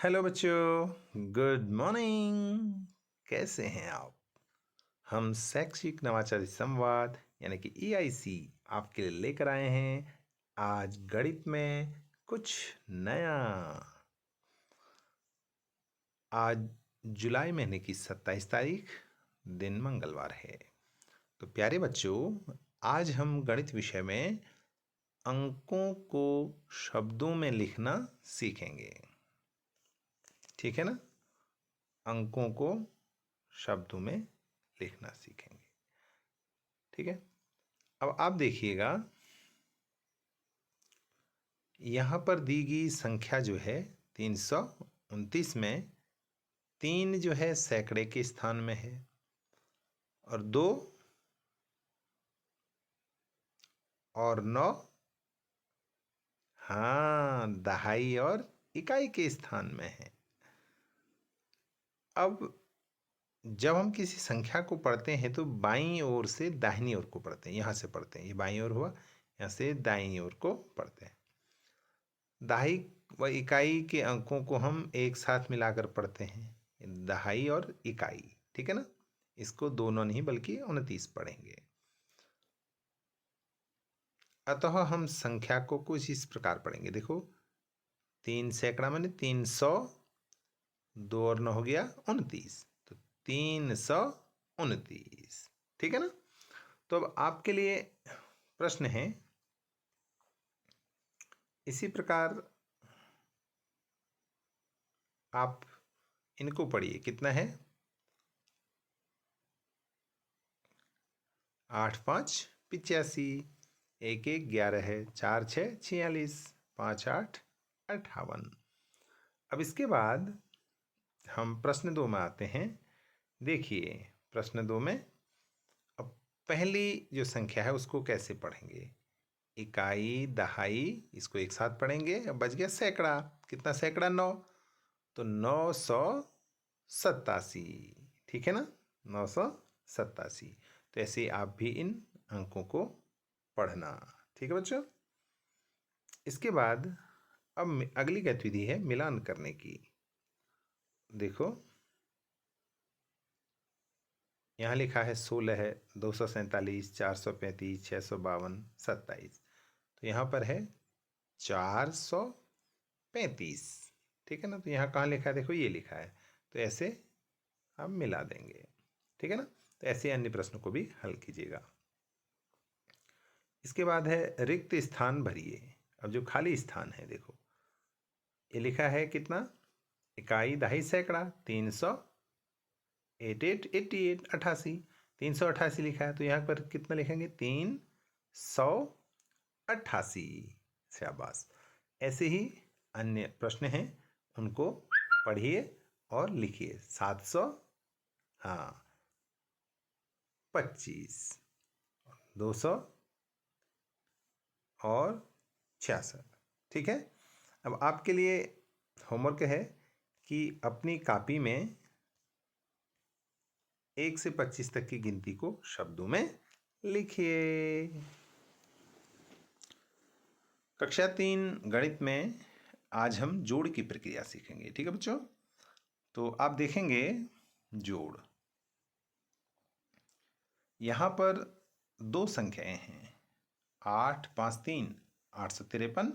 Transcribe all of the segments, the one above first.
Hello बच्चों, good morning. कैसे हैं आप? हम शैक्षिक नवाचार संवाद यानी कि EIC आपके लिए लेकर आए हैं आज गणित में कुछ नया। आज जुलाई महीने की 27 तारीख, दिन मंगलवार है। तो प्यारे बच्चों, आज हम गणित विषय में अंकों को शब्दों में लिखना सीखेंगे। ठीक है ना? अंकों को शब्दों में लिखना सीखेंगे। ठीक है, अब आप देखिएगा, यहाँ पर दी गई संख्या जो है 329 में 3 जो है सैकड़े के स्थान में है और 2 और 9 हाँ दहाई और इकाई के स्थान में है। अब जब हम किसी संख्या को पढ़ते हैं तो बाईं ओर से दाहिनी ओर को पढ़ते हैं। यहाँ से पढ़ते हैं, ये बाईं ओर हुआ, यहाँ से दाहिनी ओर को पढ़ते हैं। दहाई व इकाई के अंकों को हम एक साथ मिलाकर पढ़ते हैं, दहाई और इकाई। ठीक है ना? इसको दोनों नहीं बल्कि 29 पढ़ेंगे। अतः हम संख्या को कुछ इस प्रकार पढ़ेंगे। देखो, 3 सैकड़ा मैंने 300, 2 और 9 हो गया 29, तो 329। ठीक है ना? तो अब आपके लिए प्रश्न है, इसी प्रकार आप इनको पढ़िए। कितना है? 8 5 85, 1 1 11 है, 4 6 46, 5 8 58। अब इसके बाद हम प्रश्न 2 में आते हैं। देखिए, प्रश्न 2 में अब पहली जो संख्या है उसको कैसे पढ़ेंगे? इकाई दहाई इसको एक साथ पढ़ेंगे। अब बच गया सैकड़ा। कितना सैकड़ा? 9, तो 987। ठीक है ना? 987। तो ऐसे आप भी इन अंकों को पढ़ना। ठीक है बच्चों? इसके बाद अब अगली गतिविधि है मिलान करने की। देखो, यहाँ लिखा है 16 है, 247, 435, 652, 27। तो यहाँ पर है 435। ठीक है ना? तो यहाँ कहाँ लिखा है? देखो, ये लिखा है। तो ऐसे आप मिला देंगे। ठीक है ना? तो ऐसे अन्य प्रश्नों को भी हल कीजिएगा। इसके बाद है रिक्त स्थान भरिए। अब जो खाली स्थान है, देखो ये लिखा है कितना? इकाई दहाई सैकड़ा 388 88 388 लिखा है। तो यहाँ पर कितना लिखेंगे? 388। शाबाश। ऐसे ही अन्य प्रश्न हैं, उनको पढ़िए और लिखिए। 700, हाँ 25, 200 और 66। ठीक है? अब आपके लिए होमवर्क है कि अपनी कॉपी में 1 से 25 तक की गिनती को शब्दों में लिखिए। कक्षा 3 गणित में आज हम जोड़ की प्रक्रिया सीखेंगे। ठीक है बच्चों? तो आप देखेंगे जोड़, यहाँ पर 2 संख्याएं हैं, 8 5 3 853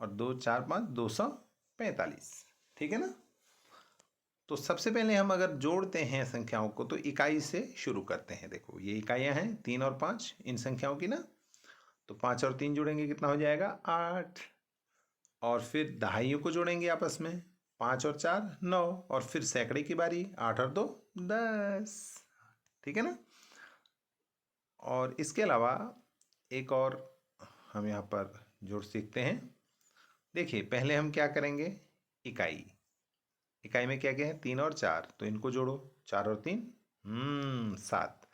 और 2 4 5 245। ठीक है ना? तो सबसे पहले हम अगर जोड़ते हैं संख्याओं को तो इकाई से शुरू करते हैं। देखो, ये इकाइयाँ हैं 3 और 5 इन संख्याओं की ना। तो 5 और 3 जोड़ेंगे, कितना हो जाएगा? 8। और फिर दहाइयों को जोड़ेंगे आपस में, 5 और 4 9। और फिर सैकड़े की बारी, 8 और 2 10। ठीक है ना? और इसके अलावा एक और हम यहाँ पर जोड़ सीखते हैं। देखिए, पहले हम क्या करेंगे? इकाई इकाई में क्या क्या है? 3 और 4, तो इनको जोड़ो। 4 और 3 7।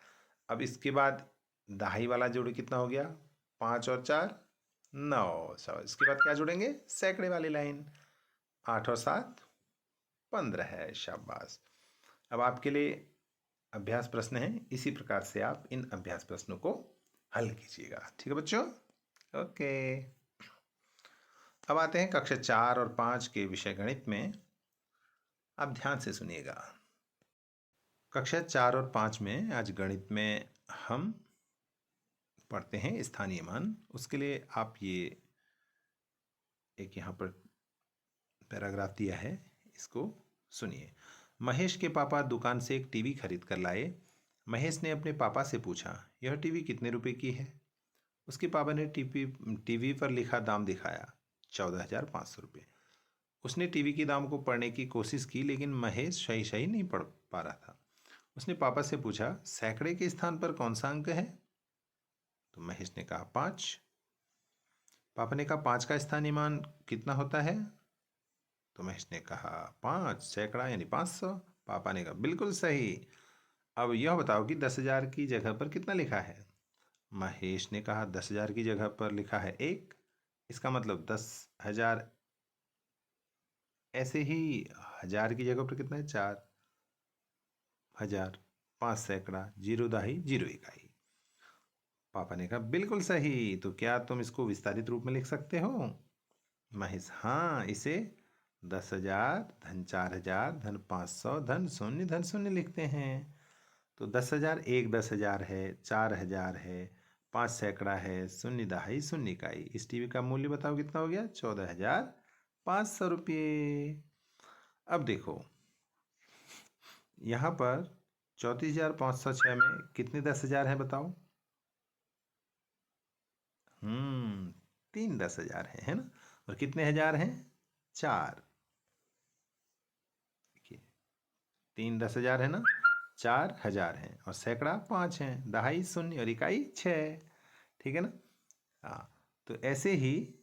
अब इसके बाद दहाई वाला जोड़ो, कितना हो गया? 5 और 4 9। इसके बाद क्या जोड़ेंगे? सैकड़े वाली लाइन, 8 और 7 15 है। शाबाश। अब आपके लिए अभ्यास प्रश्न है, इसी प्रकार से आप इन अभ्यास प्रश्नों को हल कीजिएगा। ठीक है बच्चों? ओके। अब आते हैं कक्षा 4 और 5 के विषय गणित में। आप ध्यान से सुनिएगा। कक्षा 4 और 5 में आज गणित में हम पढ़ते हैं स्थानीय मान। उसके लिए आप ये एक यहाँ पर पैराग्राफ दिया है, इसको सुनिए। महेश के पापा दुकान से एक टीवी खरीद कर लाए। महेश ने अपने पापा से पूछा, यह टीवी कितने रुपए की है? उसके पापा ने टीवी पर लिखा दाम दिखाया, 14,500 रुपये। उसने टीवी के दाम को पढ़ने की कोशिश की, लेकिन महेश सही सही नहीं पढ़ पा रहा था। उसने पापा से पूछा, सैकड़े के स्थान पर कौन सा अंक है? तो महेश ने कहा 5। पापा ने कहा 5 का स्थानीय मान कितना होता है? तो महेश ने कहा 5 सैकड़ा यानी 500। पापा ने कहा बिल्कुल सही। अब यह बताओ कि 10,000 की जगह पर कितना लिखा है? महेश ने कहा 10,000 की जगह पर लिखा है 1। इसका मतलब 10,000। ऐसे ही 1,000 की जगह पर कितना है? 4,000। 5 सैकड़ा, 0 दाही 0 इकाई। पापा ने कहा बिल्कुल सही। तो क्या तुम इसको विस्तारित रूप में लिख सकते हो? महेश, हाँ, इसे 10,000 धन 4,000 धन 500 धन शून्य लिखते हैं। तो 10,000 एक 10,000 है, 4,000 है, 5 सैकड़ा है, 0 दहाई 0 इकाई। इस टीवी का मूल्य बताओ कितना हो गया? 14,500 रुपये। अब देखो यहाँ पर 34,506 में कितने 10,000 है बताओ? 3 10,000 है ना? और कितने हजार हैं? 4। देखिए 3 10,000 है ना, 4,000 है, और सैकड़ा 5 है, दहाई 0 और इकाई 6। ठीक है ना? हाँ, तो ऐसे ही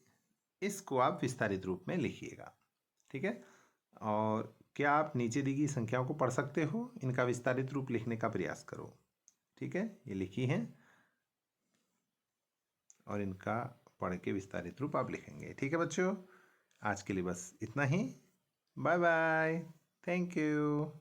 इसको आप विस्तारित रूप में लिखिएगा। ठीक है? और क्या आप नीचे दी गई संख्याओं को पढ़ सकते हो? इनका विस्तारित रूप लिखने का प्रयास करो। ठीक है, ये लिखी हैं और इनका पढ़ के विस्तारित रूप आप लिखेंगे। ठीक है बच्चों, आज के लिए बस इतना ही। Bye bye, thank you.